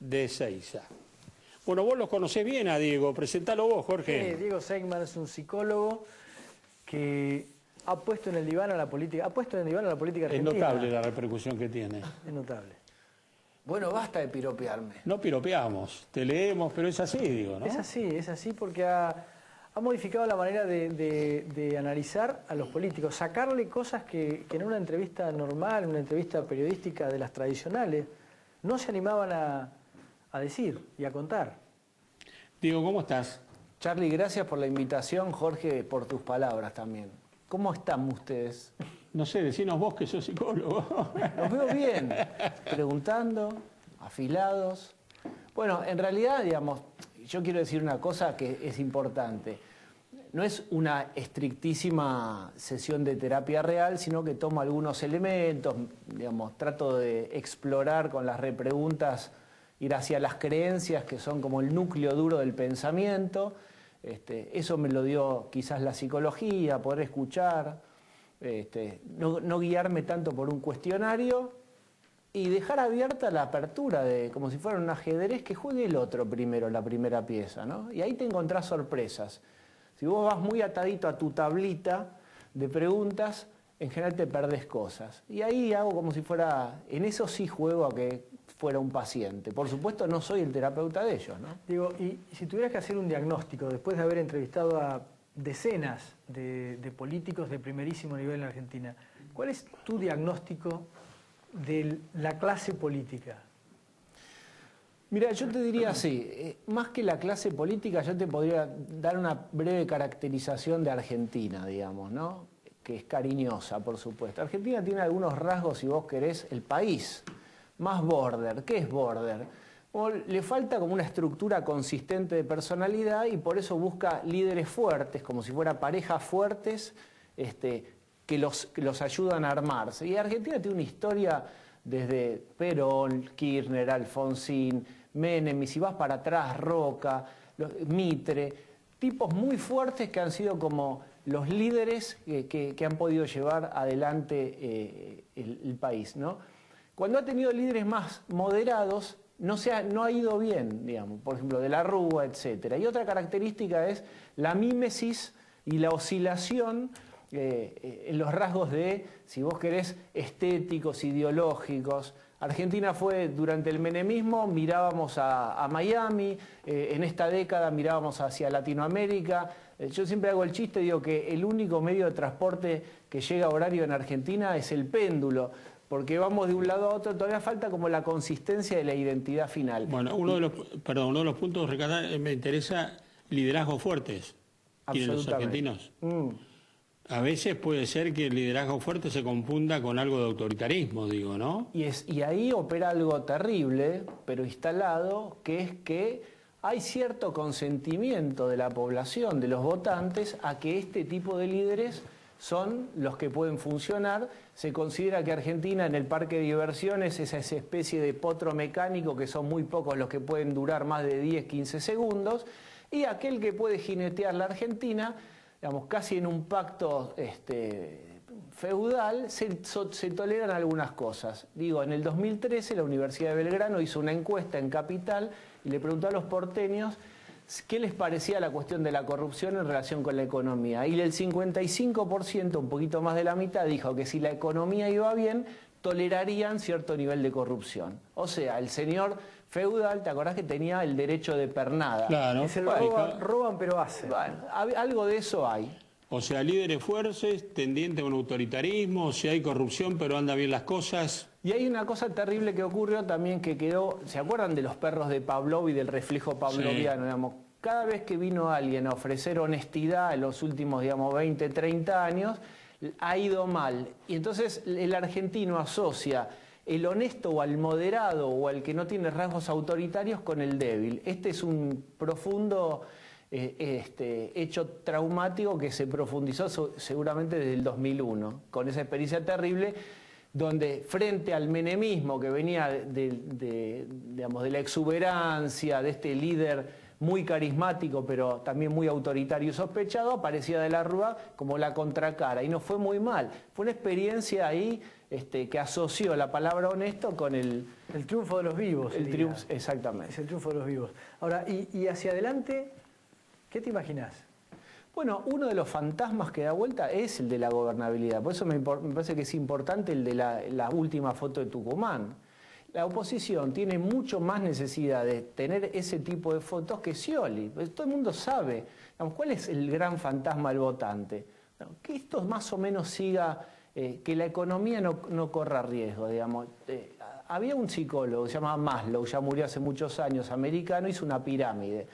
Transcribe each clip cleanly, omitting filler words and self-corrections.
de Ezeiza. Bueno, vos los conocés bien a Diego, presentalo vos, Jorge. Diego Seigman es un psicólogo que ha puesto en el diván a la política, argentina. Es notable la repercusión que tiene. Es notable. Bueno, basta de piropearme. No piropeamos, te leemos, pero es así, digo, ¿no? Es así porque ha modificado la manera de analizar a los políticos, sacarle cosas que en una entrevista normal, en una entrevista periodística de las tradicionales, no se animaban a decir y a contar. Diego, ¿cómo estás? Charlie, gracias por la invitación, Jorge, por tus palabras también. ¿Cómo están ustedes? No sé, decinos vos que sos psicólogo. Los veo bien, preguntando, afilados. Bueno, en realidad, digamos, yo quiero decir una cosa que es importante. No es una estrictísima sesión de terapia real, sino que tomo algunos elementos, digamos, trato de explorar con las repreguntas, ir hacia las creencias que son como el núcleo duro del pensamiento. Eso me lo dio quizás la psicología, poder escuchar, no guiarme tanto por un cuestionario y dejar abierta la apertura, como si fuera un ajedrez, que juegue el otro primero, la primera pieza, ¿no? Y ahí te encontrás sorpresas. Si vos vas muy atadito a tu tablita de preguntas, en general te perdés cosas. Y ahí hago como si fuera, en eso sí juego a que fuera un paciente. Por supuesto no soy el terapeuta de ellos, ¿no? Digo, y si tuvieras que hacer un diagnóstico, después de haber entrevistado a decenas de políticos de primerísimo nivel en Argentina, ¿cuál es tu diagnóstico de la clase política? Mira, yo te diría así, más que la clase política, yo te podría dar una breve caracterización de Argentina, digamos, ¿no? Que es cariñosa, por supuesto. Argentina tiene algunos rasgos, si vos querés, el país más border. ¿Qué es border? Le falta como una estructura consistente de personalidad y por eso busca líderes fuertes, como si fueran parejas fuertes, que los ayudan a armarse. Y Argentina tiene una historia desde Perón, Kirchner, Alfonsín, Menem, y si vas para atrás, Roca, Mitre, tipos muy fuertes que han sido como los líderes que han podido llevar adelante el país, ¿no? Cuando ha tenido líderes más moderados, no ha ido bien, digamos, por ejemplo, de la Rúa, etc. Y otra característica es la mímesis y la oscilación en los rasgos de, si vos querés, estéticos, ideológicos. Argentina fue, durante el menemismo, mirábamos a Miami, en esta década mirábamos hacia Latinoamérica. Yo siempre hago el chiste, digo que el único medio de transporte que llega a horario en Argentina es el péndulo, porque vamos de un lado a otro, todavía falta como la consistencia de la identidad final. Bueno, uno de los puntos, Ricardo, me interesa liderazgos fuertes. ¿Tienen los argentinos? A veces puede ser que el liderazgo fuerte se confunda con algo de autoritarismo, digo, ¿no? Y ahí opera algo terrible, pero instalado, que es que hay cierto consentimiento de la población, de los votantes, a que este tipo de líderes son los que pueden funcionar. Se considera que Argentina, en el parque de diversiones, es esa especie de potro mecánico que son muy pocos los que pueden durar más de 10, 15 segundos, y aquel que puede jinetear la Argentina, digamos, casi en un pacto feudal, se toleran algunas cosas. Digo, en el 2013 la Universidad de Belgrano hizo una encuesta en Capital y le preguntó a los porteños qué les parecía la cuestión de la corrupción en relación con la economía. Y el 55%, un poquito más de la mitad, dijo que si la economía iba bien, tolerarían cierto nivel de corrupción. O sea, el señor feudal, ¿te acordás que tenía el derecho de pernada? Claro. Es el roban pero hacen. Bueno, algo de eso hay. O sea, líderes fuertes, tendientes a un autoritarismo, o sea, hay corrupción pero anda bien las cosas. Y hay una cosa terrible que ocurrió también que quedó, ¿se acuerdan de los perros de Pavlov y del reflejo pavloviano? Sí. Digamos, cada vez que vino alguien a ofrecer honestidad en los últimos, digamos, 20, 30 años, ha ido mal. Y entonces el argentino asocia el honesto o al moderado o al que no tiene rasgos autoritarios con el débil. Este es un profundo hecho traumático que se profundizó seguramente desde el 2001, con esa experiencia terrible, donde frente al menemismo que venía digamos, de la exuberancia, de este líder muy carismático pero también muy autoritario y sospechado, aparecía de la Rúa como la contracara y nos fue muy mal. Fue una experiencia ahí que asoció la palabra honesto con el triunfo de los vivos. El triunfo, exactamente. Es el triunfo de los vivos. Ahora, y hacia adelante, ¿qué te imaginás? Bueno, uno de los fantasmas que da vuelta es el de la gobernabilidad. Por eso me parece que es importante el de la última foto de Tucumán. La oposición tiene mucho más necesidad de tener ese tipo de fotos que Scioli. Pues todo el mundo sabe, digamos, cuál es el gran fantasma del votante. Bueno, que esto más o menos siga, que la economía no corra riesgo, digamos. Había un psicólogo, se llamaba Maslow, ya murió hace muchos años, americano, hizo una pirámide.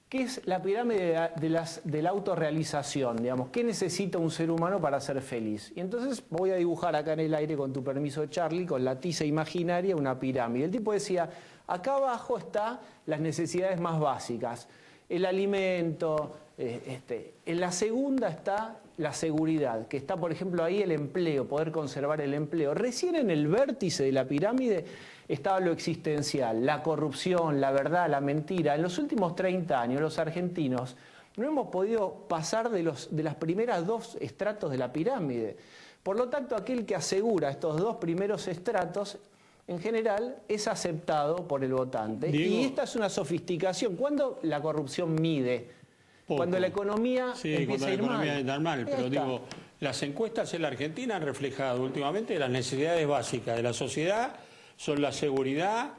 ¿Qué es la pirámide de la autorrealización? Digamos, ¿qué necesita un ser humano para ser feliz? Y entonces voy a dibujar acá en el aire, con tu permiso, Charlie, con la tiza imaginaria, una pirámide. El tipo decía, acá abajo están las necesidades más básicas, el alimento, en la segunda está la seguridad, que está, por ejemplo, ahí el empleo, poder conservar el empleo. Recién en el vértice de la pirámide estaba lo existencial, la corrupción, la verdad, la mentira. En los últimos 30 años los argentinos no hemos podido pasar de las primeras dos estratos de la pirámide. Por lo tanto, aquel que asegura estos dos primeros estratos, en general, es aceptado por el votante. Diego, y esta es una sofisticación. ¿Cuándo la corrupción mide? Poco. Cuando la economía empieza a ir mal. Pero digo, las encuestas en la Argentina han reflejado últimamente las necesidades básicas de la sociedad. Son la seguridad,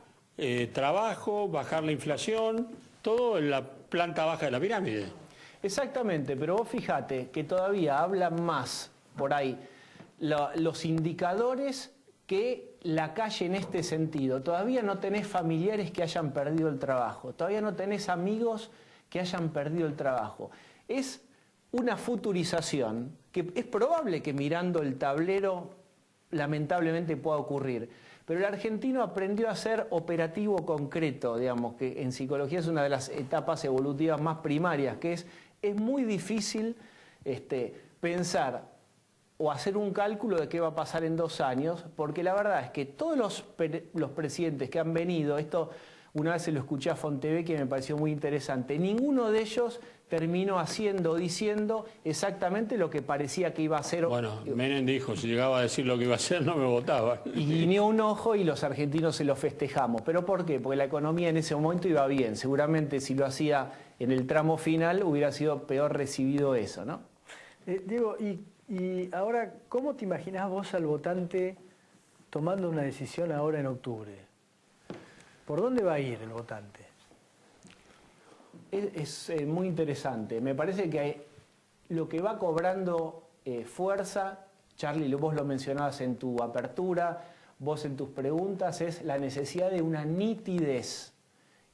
trabajo, bajar la inflación, todo en la planta baja de la pirámide. Exactamente, pero vos fíjate que todavía hablan más por ahí los indicadores que la calle en este sentido. Todavía no tenés familiares que hayan perdido el trabajo, todavía no tenés amigos que hayan perdido el trabajo. Es una futurización que es probable que mirando el tablero lamentablemente pueda ocurrir. Pero el argentino aprendió a ser operativo concreto, digamos, que en psicología es una de las etapas evolutivas más primarias, que es muy difícil pensar o hacer un cálculo de qué va a pasar en 2 años, porque la verdad es que todos los presidentes que han venido, esto una vez se lo escuché a Fontevecchia y me pareció muy interesante, ninguno de ellos terminó haciendo o diciendo exactamente lo que parecía que iba a hacer. Bueno, Menem dijo, si llegaba a decir lo que iba a hacer, no me votaba. Y guiñó un ojo y los argentinos se lo festejamos. ¿Pero por qué? Porque la economía en ese momento iba bien. Seguramente si lo hacía en el tramo final hubiera sido peor recibido eso, ¿no? Diego, y ahora, ¿cómo te imaginás vos al votante tomando una decisión ahora en octubre? ¿Por dónde va a ir el votante? Es muy interesante. Me parece que lo que va cobrando fuerza, Charlie, vos lo mencionabas en tu apertura, vos en tus preguntas, es la necesidad de una nitidez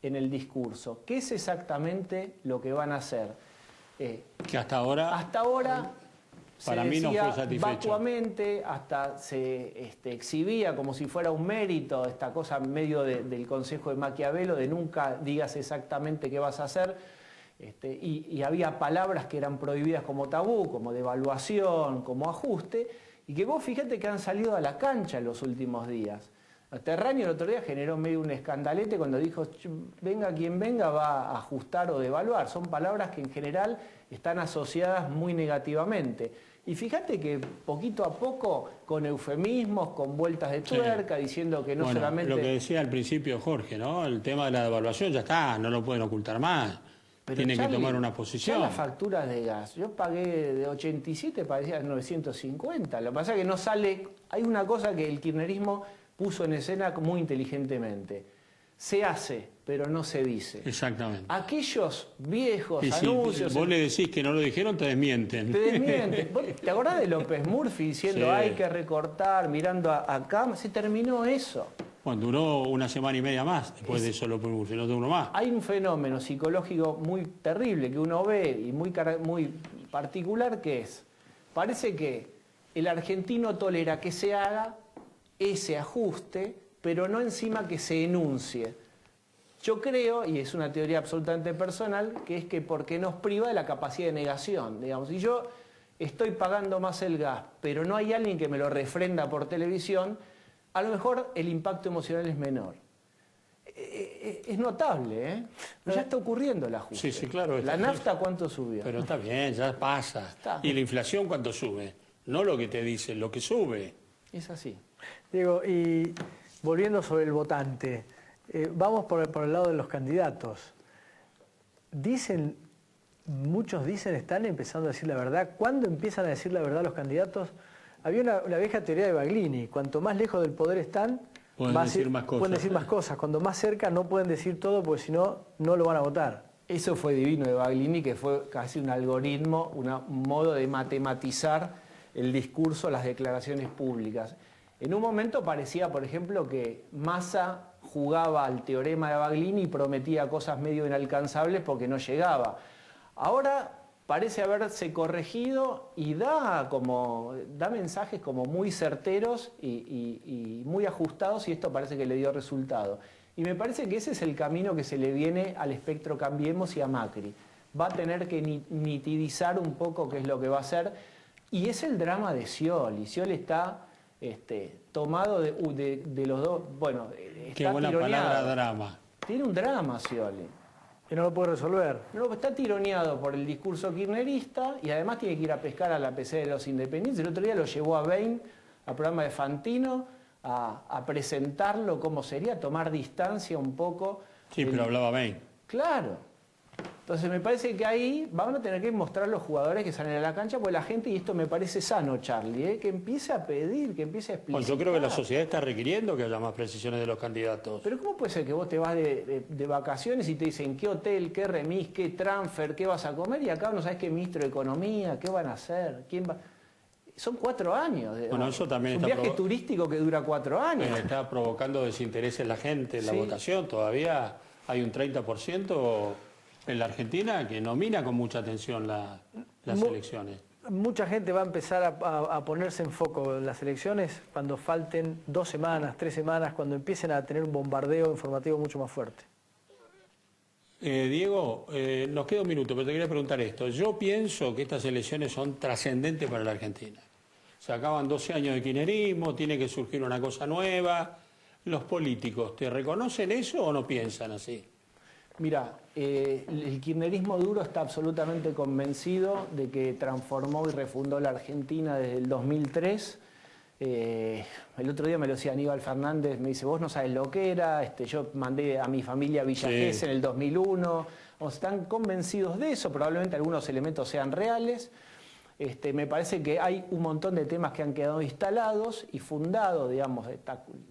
en el discurso. ¿Qué es exactamente lo que van a hacer? Que hasta ahora para mí no fue satisfecho. Vacuamente, hasta se exhibía como si fuera un mérito, esta cosa en medio del consejo de Maquiavelo, de nunca digas exactamente qué vas a hacer, y había palabras que eran prohibidas como tabú, como devaluación, como ajuste, y que vos fíjate que han salido a la cancha en los últimos días. Terráneo el otro día generó medio un escandalete cuando dijo, venga quien venga va a ajustar o devaluar. Son palabras que en general están asociadas muy negativamente. Y fíjate que poquito a poco, con eufemismos, con vueltas de tuerca, diciendo que no solamente... Lo que decía al principio Jorge, ¿no? El tema de la devaluación ya está, no lo pueden ocultar más. Pero Tienen Charlie, que tomar una posición. Ya las facturas de gas, yo pagué de 87, parecía 950. Lo que pasa es que no sale... Hay una cosa que el kirchnerismo puso en escena muy inteligentemente. Se hace, pero no se dice. Exactamente. Aquellos viejos y anuncios... Si vos le decís que no lo dijeron, te desmienten. Te desmienten. ¿Te acordás de López Murphy diciendo hay que recortar, mirando acá? Se terminó eso. Bueno, duró una semana y media más después de eso López Murphy, no duró más. Hay un fenómeno psicológico muy terrible que uno ve y muy particular, que es, parece que el argentino tolera que se haga ese ajuste, pero no encima que se enuncie. Yo creo, y es una teoría absolutamente personal, que es que porque nos priva de la capacidad de negación. Digamos, si yo estoy pagando más el gas, pero no hay alguien que me lo refrenda por televisión, a lo mejor el impacto emocional es menor. Es notable, ¿eh? Ya está ocurriendo el ajuste. Sí, claro. ¿La nafta cuánto subió? Pero está bien, ya pasa. ¿Y la inflación cuánto sube? No lo que te dicen, lo que sube. Es así. Diego, y volviendo sobre el votante, vamos por el lado de los candidatos. Muchos dicen, están empezando a decir la verdad. ¿Cuándo empiezan a decir la verdad los candidatos? Había una vieja teoría de Baglini: cuanto más lejos del poder están, pueden decir más cosas. Pueden decir más cosas. Cuando más cerca no pueden decir todo, porque si no, no lo van a votar. Eso fue divino de Baglini, que fue casi un algoritmo, un modo de matematizar el discurso, las declaraciones públicas. En un momento parecía, por ejemplo, que Massa jugaba al teorema de Baglini y prometía cosas medio inalcanzables porque no llegaba. Ahora parece haberse corregido y da mensajes como muy certeros y muy ajustados, y esto parece que le dio resultado. Y me parece que ese es el camino que se le viene al espectro Cambiemos y a Macri. Va a tener que nitidizar un poco qué es lo que va a hacer, y es el drama de Scioli. Scioli está tomado de los dos. Bueno, está qué buena tironeado. Palabra, drama. Tiene un drama Scioli. Que no lo puede resolver. No, está tironeado por el discurso kirchnerista y además tiene que ir a pescar a la PC de los independientes. El otro día lo llevó a Bain, al programa de Fantino, a presentarlo como sería, tomar distancia un poco. Sí, pero hablaba Bain. Claro. Entonces me parece que ahí van a tener que mostrar los jugadores que salen a la cancha, porque la gente, y esto me parece sano, Charlie, que empiece a pedir, que empiece a explicar. Bueno, yo creo que la sociedad está requiriendo que haya más precisiones de los candidatos. Pero ¿cómo puede ser que vos te vas de vacaciones y te dicen qué hotel, qué remis, qué transfer, qué vas a comer, y acá no sabes qué ministro de Economía, qué van a hacer, quién va... Son 4 años. Bueno, eso también es un viaje turístico que dura 4 años. Está provocando desinterés en la gente en la votación. Todavía hay un 30% en la Argentina que no mira con mucha atención las elecciones. Mucha gente va a empezar a ponerse en foco en las elecciones cuando falten 2 semanas, 3 semanas, cuando empiecen a tener un bombardeo informativo mucho más fuerte. Diego, nos queda un minuto, pero te quería preguntar esto. Yo pienso que estas elecciones son trascendentes para la Argentina. Se acaban 12 años de kirchnerismo, tiene que surgir una cosa nueva. ¿Los políticos te reconocen eso o no piensan así? Mira, el kirchnerismo duro está absolutamente convencido de que transformó y refundó la Argentina desde el 2003. El otro día me lo decía Aníbal Fernández, me dice, vos no sabés lo que era, yo mandé a mi familia a Villa Gesell en el 2001. Están convencidos de eso, probablemente algunos elementos sean reales. Me parece que hay un montón de temas que han quedado instalados y fundados, digamos,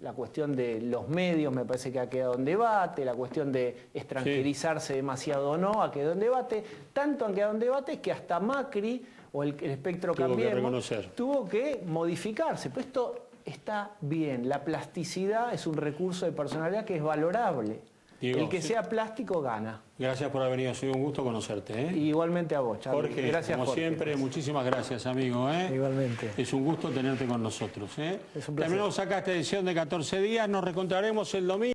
la cuestión de los medios me parece que ha quedado en debate, la cuestión de extranjerizarse demasiado o no ha quedado en debate, tanto han quedado en debate que hasta Macri o el espectro Cambiemos tuvo que modificarse. Pero esto está bien, la plasticidad es un recurso de personalidad que es valorable. Diego, el que sea plástico gana. Gracias por haber venido, ha sido un gusto conocerte. Igualmente a vos, Charlie. Jorge, gracias, como siempre, muchísimas gracias, amigo. Igualmente. Es un gusto tenerte con nosotros. Es un placer. Terminamos acá esta edición de 14 días, nos reencontraremos el domingo.